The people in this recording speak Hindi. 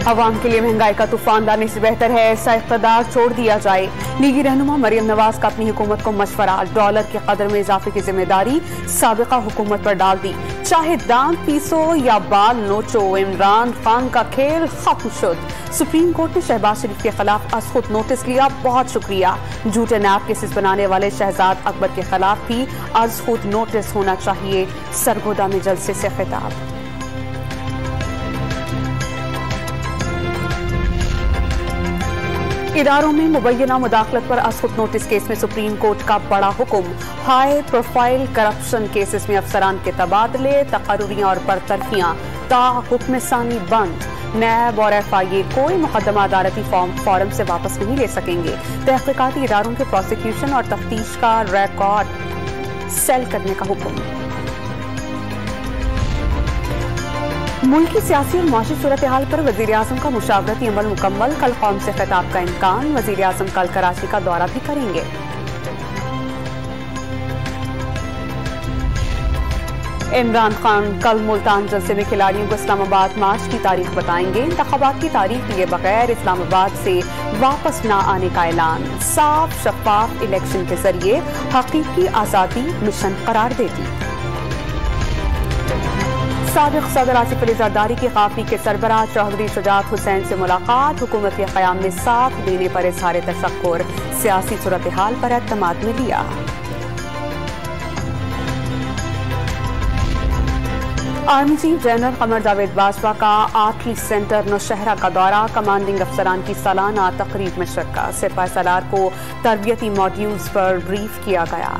अवाम के लिए महंगाई का तूफान लाने से बेहतर है ऐसा इक़्तिदार छोड़ दिया जाए। लीगी रहनुमा मरियम नवाज का अपनी हुकूमत को मशवरा, डॉलर की कदर में इजाफे की जिम्मेदारी साबिका हुकूमत पर डाल दी। चाहे दांत पीसो या बाल नोचो, इमरान खान का खेल खत्म शुद। सुप्रीम कोर्ट ने शहबाज शरीफ के खिलाफ आज खुद नोटिस लिया, बहुत शुक्रिया। झूठे नैब केसेस बनाने वाले शहजाद अकबर के खिलाफ भी आज खुद नोटिस होना चाहिए। सरगोदा में जलसे से खिताब। इदारों में मुबैना मुदाखलत पर असखुद नोटिस केस में सुप्रीम कोर्ट का बड़ा हुक्म। हाई प्रोफाइल करप्शन केसेस में अफसरान के तबादले, तकर्रुरियां और बरतरफियां ता हुक्म सानी बंद। नैब और FIA कोई मुकदमा अदालती फॉरम से वापस नहीं ले सकेंगे। तहकीकाती इदारों के प्रोसिक्यूशन और तफ्तीश का रिकॉर्ड सेल करने का हुक्म। मुल्की सियासी और मुआशी सूरत हाल पर वजीर आजम का मुशावरती अमल मुकम्मल। कल कौम से खिताब का इम्कान। वजीर आजम कल कराची का दौरा भी करेंगे। इमरान खान कल मुल्तान जलसे में खिलाड़ियों को इस्लामाबाद मार्च की तारीख बताएंगे। इंतखाबात की तारीख लिए बगैर इस्लामाबाद से वापस न आने का ऐलान। साफ शफाफ इलेक्शन के जरिए हकीकी आजादी मिशन करार देती। साबिक सदर आसिफ अली जरदारी की काफी के सरबराह चौधरी शुजात हुसैन से मुलाकात। हुकूमत के क़याम में साथ देने पर इज़हार तशक्कुर। सियासी सूरत हाल पर एतमाद में लिया। Army chief general Qamar Javed Bajwa का आर्टरी सेंटर नौशहरा का दौरा। कमांडिंग अफसरान की सालाना तकरीब में शिरकत। सिपाही सालार को तरबियती मॉड्यूल्स पर ब्रीफ किया गया।